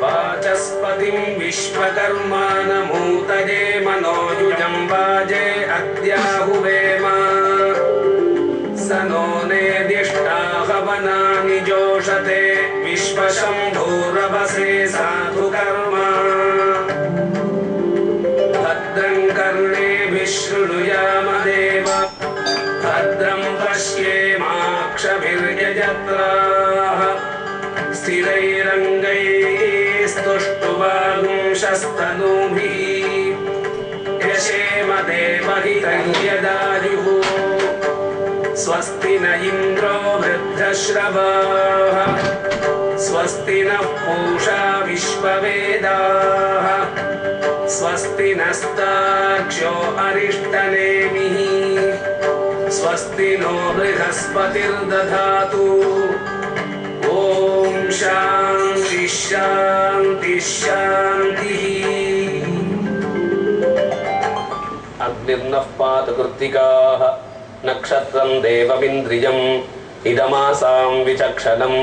वाचस्पतिं विश्वकर्माणमूतये मनोयुजं वाजे अद्याहुवेम स नो नेदिष्टा हवनानि जोषते विश्वशम्भूरवसे साधुकर्मा भद्रं कर्णेभिः शृणुयाम देव भद्रं पश्येमाक्षभिर्यजत्राः स्थिरैरङ्गैस्तुष्टुवागुंशस्तनूभिः यशेम देवहितं यदायुः स्वस्ति न इन्द्रो वृद्धश्रवाः स्वस्ति नः पूषा विश्ववेदाः स्वस्ति नस्तार्क्ष्यो अरिष्टनेमिः स्वस्ति नो बृहस्पतिर्दधातु ओम शांति शांति शांति। अग्निर्नः पातकृत्तिकाः नक्षत्रं देवमिन्द्रियम् इदमासां विचक्षणं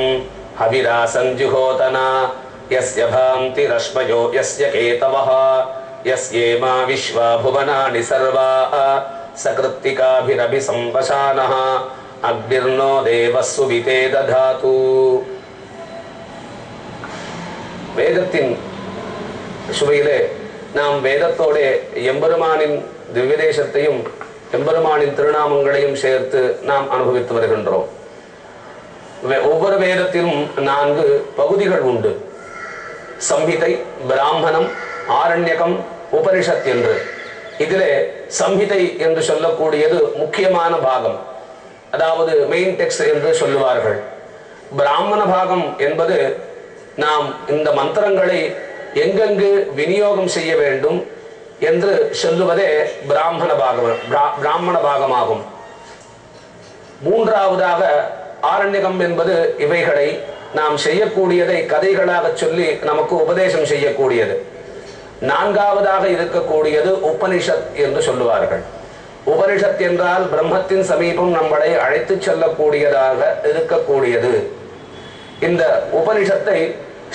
हविरासं जुहोतना यस्य भान्ति रश्मयो यस्य केतवः यस्येमा विश्वा भुवनानि सर्वा सकृत्तिकाभिरभिसंवशानः अग्निर्नो देवस्सु विते दधातु। வேதத்தின் சுவையிலே நாம் வேதத்தோட எம்பெருமானின் திவ்யதேசத்தையும் எம்பெருமானின் திருநாமங்களையும் சேர்த்து நாம் அனுபவித்து வருகின்றோம். ஒவ்வொரு வேதத்திலும் 4 பகுதிகள் உண்டு. சம்ஹிதை, பிராமணம், ஆரண்யகம், உபனிஷத் என்று. இதிலே சம்ஹிதை என்று சொல்லக்கூடியது முக்கியமான பாகம், அதாவது மெயின் டெக்ஸ்ட் என்று சொல்லுவார்கள். பிராமண பாகம் என்பது நாம் இந்த மந்திரங்களை எங்கெங்கு விநியோகம் செய்ய வேண்டும் என்று சொல்லுவதே பிராமண பாகமாகும். மூன்றாவதாக ஆரண்யகம் என்பது இவைகளை நாம் செய்யக்கூடியதை கதைகளாக சொல்லி நமக்கு உபதேசம் செய்யக்கூடியது. நான்காவதாக இருக்கக்கூடியது உபனிஷத் என்று சொல்லுவார்கள். உபனிஷத் என்றால் பிரம்மத்தின் சமீபம் நம்மளை அழைத்து செல்லக்கூடியதாக இருக்கக்கூடியது. இந்த உபனிஷத்தை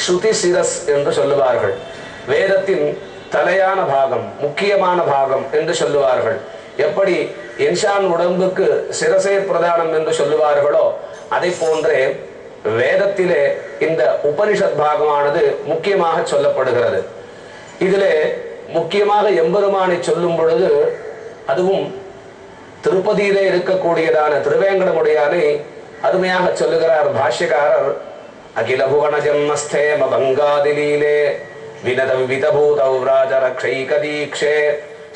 ஸ்ருதி சிரஸ் என்று சொல்லுவார்கள். வேதத்தின் தலையான பாகம், முக்கியமான பாகம் என்று சொல்லுவார்கள். எப்படி இன்சான் உடம்புக்கு சிரசே பிரதானம் என்று சொல்லுவார்களோ அதை போன்றே வேதத்திலே இந்த உபனிஷத் பாகமானது முக்கியமாக சொல்லப்படுகிறது. இதிலே முக்கியமாக எம்பெருமானை சொல்லும் பொழுது, அதுவும் திருப்பதியிலே இருக்கக்கூடியதான திருவேங்கடமுடையானை அருமையாக சொல்லுகிறார் பாஷ்யக்காரர். அகில புவன ஜன்மஸ்தேம பங்காதிலீலே வினத விவிதபூதௌ ராஜரக்ஷைக தீக்ஷே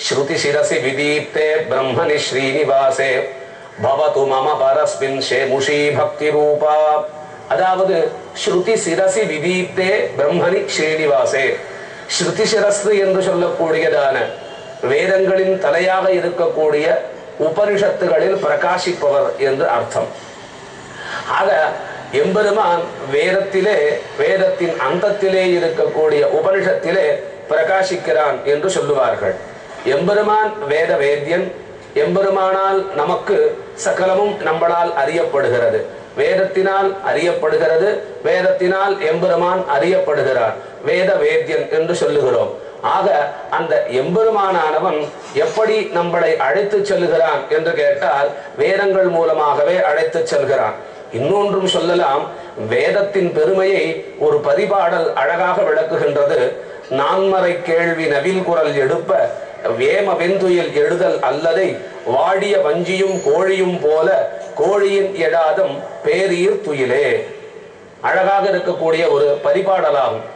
ஸ்ருதி சிரசி விதீப்தே பிரம்மணி ஸ்ரீனிவாசே பவது மம பரஸ்மின் ஷேமுஷி பக்தி ரூபா. அதாவது ஸ்ருதி சிரசி விதீப்தே பிரம்மணி ஸ்ரீனிவாசே, ஸ்ருதி சிரஸ்து என்று சொல்லக்கூடியதான வேதங்களின் தலையாக இருக்கக்கூடிய உபனிஷத்துகளில் பிரகாசிப்பவர் என்று அர்த்தம். ஆக எம்பெருமான் வேதத்திலே, வேதத்தின் அந்தத்திலே இருக்கக்கூடிய உபனிஷத்திலே பிரகாசிக்கிறான் என்று சொல்லுவார்கள். எம்பெருமான் வேத வேத்யன். எம்பெருமானால் நமக்கு சகலமும் நம்மளால் அறியப்படுகிறது. வேதத்தினால் அறியப்படுகிறது. வேதத்தினால் எம்பெருமான் அறியப்படுகிறான். வேத வேத்யன் என்று சொல்லுகிறோம். ஆக அந்த எம்பெருமானானவன் எப்படி நம்மளை அழைத்து செல்கிறான் என்று கேட்டால் வேதங்கள் மூலமாகவே அழைத்து செல்கிறான். இன்னொன்றும் சொல்லலாம். வேதத்தின் பெருமையை ஒரு பரிபாடல் அழகாக விளக்குகின்றது. நான்மறை கேள்வி நவில் குரல் எடுப்ப வேம வெந்துயில் எழுதல் அல்லதை வாடிய வஞ்சியும் கோழியும் போல கோழியின் எழாதம் பேரீர் துயிலே. அழகாக இருக்கக்கூடிய ஒரு பரிபாடலாகும்.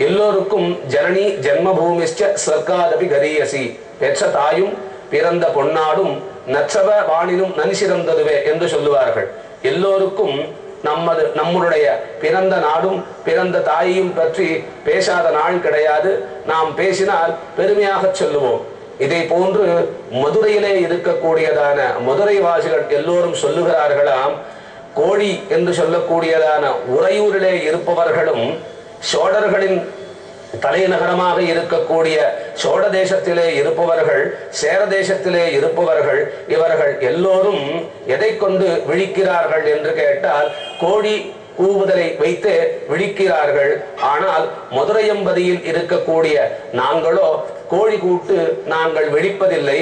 எல்லோருக்கும் ஜனனி ஜென்மபூமிஷ்ட ஸ்வர்காதபி கரியசி, பெற்ற தாயும் பிறந்த பொன்னாடும் நச்சவ வாணினும் நன்சிறந்ததுவே என்று சொல்லுவார்கள். எல்லோருக்கும் நம்முடைய பிறந்த நாடும் பிறந்த தாயையும் பற்றி பேசாத நாள் கிடையாது. நாம் பேசினால் பெருமையாக சொல்லுவோம். இதை போன்று மதுரையிலே இருக்கக்கூடியதான மதுரை வாசிகள் எல்லோரும் சொல்லுகிறார்களாம், கோழி என்று சொல்லக்கூடியதான உறையூரிலே இருப்பவர்களும் சோழர்களின் தலைநகரமாக இருக்கக்கூடிய சோழ தேசத்திலே இருப்பவர்கள், சேர தேசத்திலே இருப்பவர்கள், இவர்கள் எல்லோரும் எதை கொண்டு விழிக்கிறார்கள் என்று கேட்டால் கோழி கூவுதலை வைத்து விழிக்கிறார்கள். ஆனால் மதுரையம்பதியில் இருக்கக்கூடிய நாங்களோ கோழி கூட்டு நாங்கள் விழிப்பதில்லை,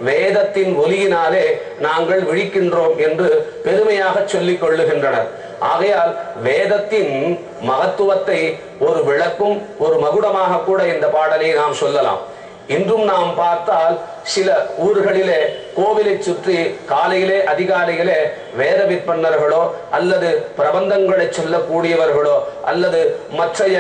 வேதத்தின் ஒலியினாலே நாங்கள் விழிக்கின்றோம் என்று பெருமையாக சொல்லிக் கொள்ளுகின்றனர். ஆகையால் வேதத்தின் மகத்துவத்தை ஒரு விளக்கும் ஒரு மகுடமாக கூட இந்த பாடலை நாம் சொல்லலாம். இன்றும் நாம் பார்த்தால் சில ஊர்களிலே கோவிலை சுற்றி காலையிலே அதிகாலையிலே வேத விற்பன்னர்களோ அல்லது பிரபந்தங்களை சொல்லக்கூடியவர்களோ அல்லது மற்றைய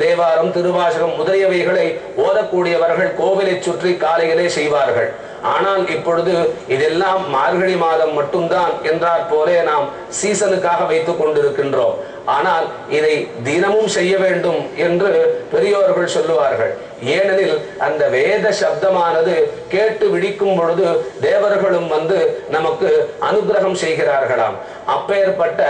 தேவாரம், திருவாசகம் முதலியவைகளை ஓதக்கூடியவர்கள் கோவிலை சுற்றி காலையிலே செய்வார்கள். ஆனால் இப்பொழுது இதெல்லாம் மார்கழி மாதம் மட்டும்தான் என்றால் போலே நாம் சீசனுக்காக வைத்துக் கொண்டிருக்கின்றோம். ஆனால் இதை தினமும் செய்ய வேண்டும் என்று பெரியோர்கள் சொல்லுவார்கள். ஏனெனில் அந்த வேத சப்தமானது கேட்டு விழிக்கும் பொழுது தேவர்களும் வந்து நமக்கு அனுகிரகம் செய்கிறார்களாம். அப்பேற்பட்ட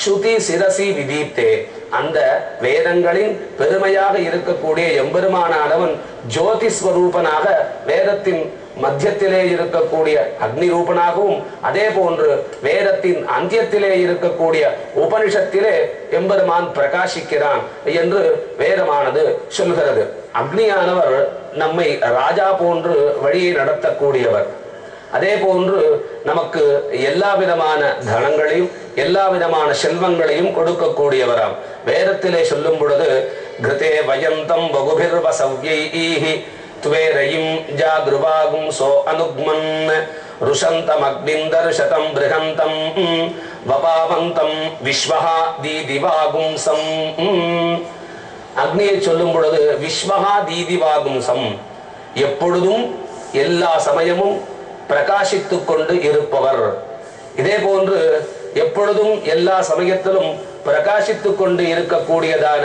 ஸ்ருதி சிரசி விதீப்தே, அந்த வேதங்களின் பெருமையாக இருக்கக்கூடிய எம்பெருமானானவன் ஜோதிஸ்வரூபனாக வேதத்தின் மத்தியத்திலே இருக்கக்கூடிய அக்னி ரூபனாகவும் அதே போன்று வேதத்தின் அந்தியத்திலே இருக்கக்கூடிய உபனிஷத்திலே எம்பெருமான் பிரகாசிக்கிறான் என்று வேதமானது சொல்கிறது. அக்னியானவர் நம்மை ராஜா போன்று வழியை நடத்தக்கூடியவர். அதே போன்று நமக்கு எல்லா விதமான தனங்களையும் எல்லா விதமான செல்வங்களையும் கொடுக்கக்கூடியவராம். வேதத்திலே சொல்லும் பொழுது கிருதே வயந்தம் வகுபிர் வசவ்யைஹி துவேரயும் ஜாக்ருவாகும் சோ அனுக்மன் ருஷந்தம் அக்னிந்தர்ஷதம் பிருகந்தம் வபாவந்தம் விஸ்வஹா தீதிவாகும்சம். அக்னியை சொல்லும் பொழுது விஸ்வஹா தீதிவாகும்சம், எப்பொழுதும் எல்லா சமயமும் பிரகாசித்துக் கொண்டு இருப்பவர். இதே போன்று எப்பொழுதும் எல்லா சமயத்திலும் பிரகாசித்துக் கொண்டு இருக்கக்கூடியதான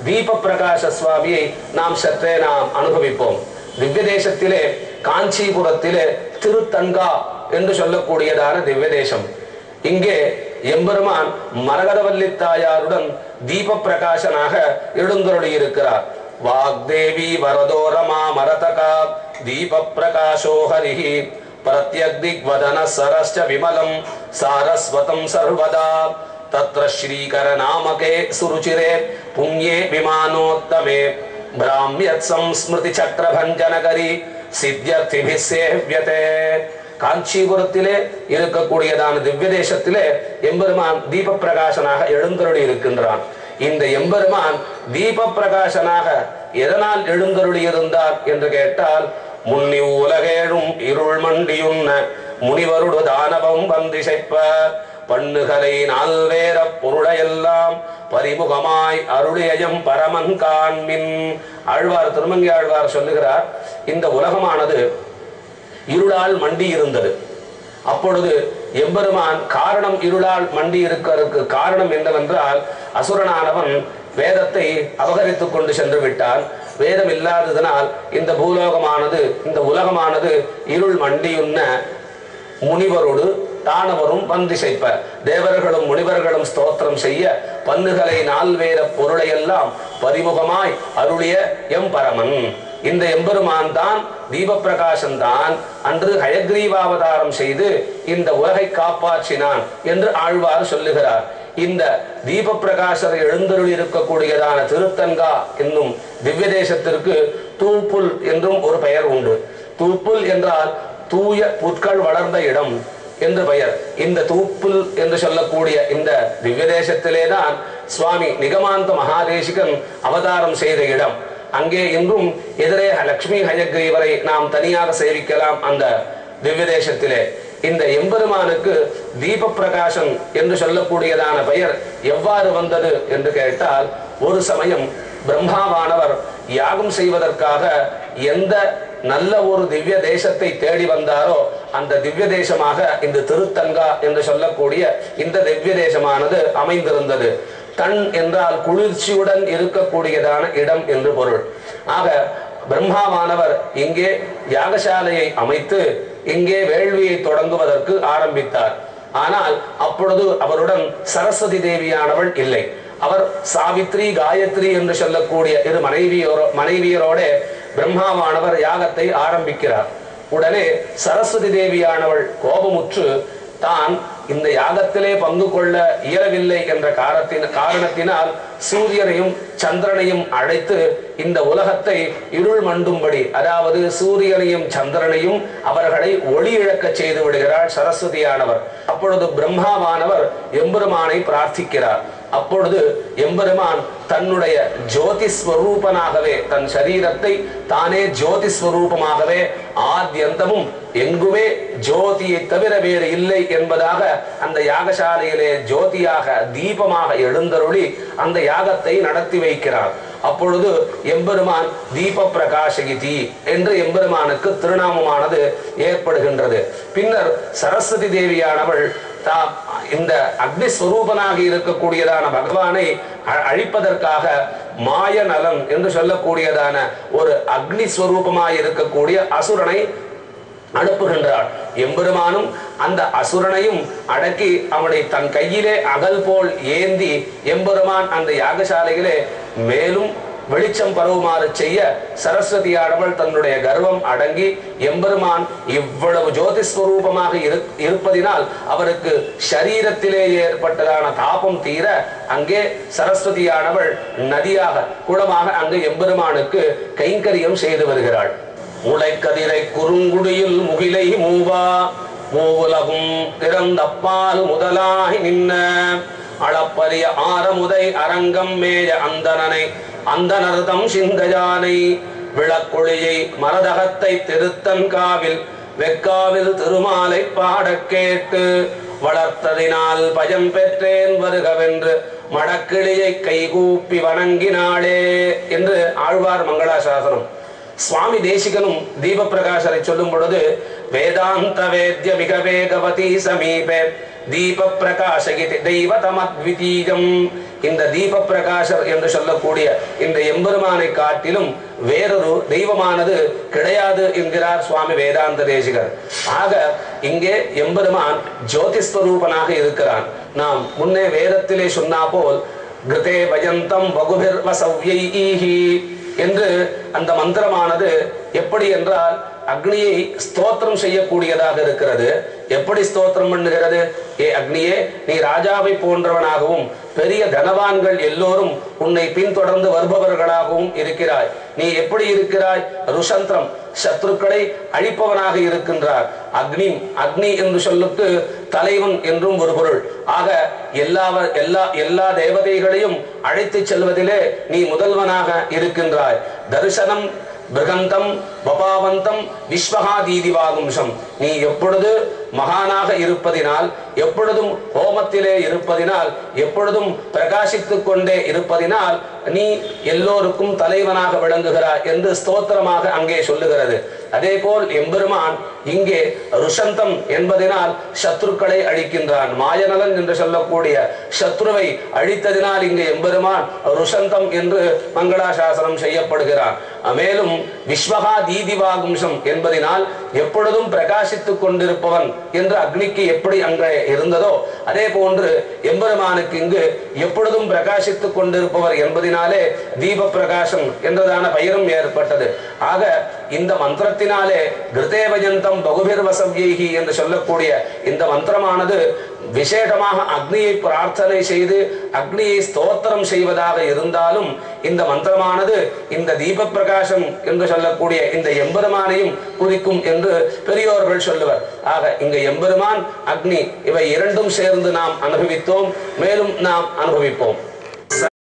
தீப பிரகாச சுவாமியை நாம் சற்றே நாம் அனுபவிப்போம். திவ்ய தேசத்திலே காஞ்சிபுரத்திலே திருத்தங்கா என்று சொல்லக்கூடியதான திவ்ய தேசம். இங்கே எம்பெருமான் மரகதவல்லி தாயாருடன் தீப பிரகாசனாக எழுந்தருளி இருக்கிறார். வாக்தேவி வரதோரமா மரதகா தீப பிரகாசோ ஹரிஹி பிரத்யக்திக்வதன சரஸ்ச விமலம் சாரஸ்வதம் சர்வதா தத்ர ஸ்ரீகர நாமகே சுருச்சிரே புண்யே விமானோத்தமே பிராம்யத் சம்ஸ்மிருதி சக்கரபஞ்சனகரி சித்யர்த்திபிஸ் சேவ்யதே. காஞ்சிபுரத்திலே இருக்கக்கூடியதான திவ்ய தேசத்திலே எம்பெருமான் தீப பிரகாசனாக எழுந்தருளி இருக்கின்றான். இந்த எம்பெருமான் தீப பிரகாசனாக எதனால் எழுந்தருளி இருந்தார் என்று கேட்டால், முன்னி உலகேழும் இருள் மண்டியுன்ன முனிவருடு தானவம் வந்திசைப்ப பண்ணுகலை நால்வேர பொருளையெல்லாம் பரிமுகமாய் அருளியம் பரமன் காண்மின். ஆழ்வார், திருமங்கை ஆழ்வார் சொல்லுகிறார், இந்த உலகமானது இருளால் மண்டி இருந்தது. அப்பொழுது எம்பெருமான் காரணம் இருளால் மண்டி இருக்கிறதுக்கு காரணம் என்னவென்றால், அசுரனானவன் வேதத்தை அபகரித்துக் கொண்டு சென்று விட்டான். வேதம் இல்லாததனால் இந்த பூலோகமானது இந்த உலகமானது இருள் மண்டியுன்ன முனிவரோடு தானவரும் பந்திசைப்ப, தேவர்களும் முனிவர்களும் ஸ்தோத்திரம் செய்ய பன்னுகளை நால்வேர பொருளையெல்லாம் பரிமுகமாய் அருளிய எம்பரமன். இந்த எம்பெருமான் தான் தீப பிரகாசன் தான் அன்று ஹயக்ரீவாவதாரம் செய்து இந்த உலகை காப்பாற்றினான் என்று ஆழ்வார் சொல்லுகிறார். இந்த தீப பிரகாசர் எழுந்தருள் இருக்கக்கூடியதான திருத்தங்கா என்னும் திவ்ய தேசத்திற்கு தூப்புல் என்றும் ஒரு பெயர் உண்டு. தூப்புல் என்றால் தூய புற்கள் வளர்ந்த இடம் என்று பெயர். இந்த தூப்புல் என்று சொல்லக்கூடிய இந்த திவ்ய தேசத்திலேதான் சுவாமி நிகமாந்த மகாதேசிகன் அவதாரம் செய்த இடம். அங்கே இன்றும் எதிரே லட்சுமி ஹயக்ரீவரை நாம் தனியாக சேவிக்கலாம். அந்த திவ்ய தேசத்திலே இந்த எம்பெருமானுக்கு தீப பிரகாசன் என்று சொல்லக்கூடியதான பெயர் எவ்வாறு வந்தது என்று கேட்டால், ஒரு சமயம் பிரம்மாவானவர் யாகம் செய்வதற்காக எந்த நல்ல ஒரு திவ்ய தேசத்தை தேடி வந்தாரோ அந்த திவ்ய தேசமாக இந்த திருத்தங்கா என்று சொல்லக்கூடிய இந்த திவ்ய தேசமானது அமைந்திருந்தது. தன் என்றால் குளிர்ச்சியுடன் இருக்கக்கூடியதான இடம் என்று பொருள். ஆக பிரம்மாவானவர் இங்கே யாகசாலையை அமைத்து இங்கே வேள்வியை தொடங்குவதற்கு ஆரம்பித்தார். ஆனால் அப்பொழுது அவருடன் சரஸ்வதி தேவியானவள் இல்லை. அவர் சாவித்ரி காயத்ரி என்று சொல்லக்கூடிய இரு மனைவியரோட பிரம்மாவானவர் யாகத்தை ஆரம்பிக்கிறார். உடனே சரஸ்வதி தேவியானவள் கோபமுற்று தான் இந்த யாகத்திலே பங்கு கொள்ள இயலவில்லை என்ற காரணத்தினால் சூரியனையும் சந்திரனையும் அழைத்து இந்த உலகத்தை இருள் மண்டும்படி, அதாவது சூரியனையும் சந்திரனையும் அவர்களை ஒளி இழக்க செய்து விடுகிறாள் சரஸ்வதியானவர். அப்பொழுது பிரம்மாவானவர் எம்பெருமானை பிரார்த்திக்கிறார். அப்பொழுது எம்பெருமான் தன்னுடைய ஜோதிஸ்வரூபனாகவே, தன் சரீரத்தை தானே ஜோதிஸ்வரூபமாகவே ஆத்யந்தமும் எங்குமே ஜோதியை தவிர வேறு இல்லை என்பதாக அந்த யாகசாலையிலே ஜோதியாக தீபமாக எழுந்தருளி அந்த யாகத்தை நடத்தி வைக்கிறார். அப்பொழுது எம்பெருமான் தீப பிரகாசகிதி என்று எம்பெருமானுக்கு திருநாமமானது ஏற்படுகின்றது. பின்னர் சரஸ்வதி தேவியானவள் இந்த அக்னி ஸ்வரூபனாக இருக்கக்கூடியதான பகவானை அழிப்பதற்காக மாயநலன் என்று சொல்லக்கூடியதான ஒரு அக்னி ஸ்வரூபமாய் இருக்கக்கூடிய அசுரனை அனுப்புகின்றார். எம்பெருமானும் அந்த அசுரனையும் அடக்கி அவனை தன் கையிலே அகல் போல் ஏந்தி எம்பெருமான் அந்த யாகசாலையிலே மேலும் வெளிச்சம் பரவுமாறு செய்ய சரஸ்வதியானவள் தன்னுடைய கர்வம் அடங்கி எம்பெருமான் இவ்வளவு ஜோதிஸ்வரூபமாக இருப்பதினால் அவருக்கு சரீரத்திலே ஏற்பட்டதான தாபம் தீர அங்கே சரஸ்வதியானவள் நதியாக குளமாக அங்கு எம்பெருமானுக்கு கைங்கரியம் செய்து வருகிறாள். உலைக்கதிரை குறுங்குடியில் முகிலை மூவா மூவுலகும் திறந்தப்பால் முதலாகி நின்ன அளப்பரிய ஆரமுதை அரங்கம் மேய அந்தனனை அந்தனர்தம் சிந்தஜானை விளக்கொழியை மரதகத்தை திருத்தன் காவில் வெக்காவில் திருமாலை பாட கேட்டு வளர்த்ததினால் பயம் பெற்றேன் வருகவென்று மடக்கிளியை கைகூப்பி வணங்கினாளே என்று ஆழ்வார் மங்களாசாசனம். சுவாமி தேசிகனும் தீப பிரகாசரை சொல்லும் பொழுது வேதாந்த வேத்ய மிக வேகவதி சமீபே தீப பிரகாசகிதி தெய்வதமத்விதீயம். இந்த தீப பிரகாசர் என்று சொல்லக்கூடிய இந்த எம்பெருமானை காட்டிலும் வேறொரு தெய்வமானது கிடையாது என்கிறார் சுவாமி வேதாந்த தேசிகர். ஆக இங்கே எம்பெருமான் ஜோதிஸ்வரூபனாக இருக்கிறான். நாம் முன்னே வேதத்திலே சொன்னா போல் கிருதே வயந்தம் வகுபிர் வசவ்யைஹி என்று அந்த மந்திரமானது எப்படி என்றால் அக்னியை ஸ்தோத்திரம் செய்யக்கூடியதாக இருக்கிறது. எப்படி ஸ்தோத்திரம் பண்ணுகிறது? ஏ அக்னியே, நீ ராஜாவை போன்றவனாகவும் பெரிய தனவான்கள் எல்லோரும் உன்னை பின்தொடர்ந்து வருபவர்களாகவும் இருக்கிறாய். நீ எப்படி இருக்கிறாய்? ருஷந்திரம், சத்ருக்களை அழிப்பவனாக இருக்கின்றார். அக்னி என்று சொல்லுக்கு தலைவன் என்றும் ஒரு பொருள். ஆக எல்லா தேவதைகளையும் அழைத்து செல்வதிலே நீ முதல்வனாக இருக்கின்றாய். தரிசனம் பிரகந்தம் பபாவந்தம் விஸ்வகாதீதிவாகும்சம். நீ எப்பொழுது மகானாக இருப்பதினால், எப்பொழுதும் ஹோமத்திலே இருப்பதினால், எப்பொழுதும் பிரகாசித்துக் கொண்டே இருப்பதினால் நீ எல்லோருக்கும் தலைவனாக விளங்குகிறாய் என்று ஸ்தோத்திரமாக அங்கே சொல்லுகிறது. அதே போல் எம்பெருமான் இங்கே ருஷந்தம் என்பதனால் சத்ருக்களை அழிக்கின்றான். மாயநலன் என்று சொல்லக்கூடிய சத்ருவை அழித்ததினால் இங்கு எம்பெருமான் ருஷந்தம் என்று மங்களாசாசனம் செய்யப்படுகிறான். மேலும் விஸ்வகா தீதிவாகும்சம் என்பதனால் எப்பொழுதும் பிரகாசித்துக் கொண்டிருப்பவன் என்று அக்னிக்கு எப்படி அங்கே இருந்ததோ அதே போன்று எம்பெருமானுக்கு இங்கு எப்பொழுதும் பிரகாசித்துக் கொண்டிருப்பவர் என்பதனாலே தீப பிரகாசம் என்றதான பெயரும் ஏற்பட்டது. ஆக இந்த மந்திரத்தினாலே கிருதேவஜந்தம் பகுபிர் வசவ்யைஹி என்று சொல்லக்கூடிய இந்த மந்திரமானது விசேஷமாக அக்னியை பிரார்த்தனை செய்து அக்னியை ஸ்தோத்திரம் செய்வதாக இருந்தாலும் இந்த மந்திரமானது இந்த தீப பிரகாசம் என்று சொல்லக்கூடிய இந்த எம்பெருமானையும் குறிக்கும் என்று பெரியோர்கள் சொல்லுவர். ஆக இங்க எம்பெருமான் அக்னி இவை இரண்டும் சேர்ந்து நாம் அனுபவித்தோம், மேலும் நாம் அனுபவிப்போம்.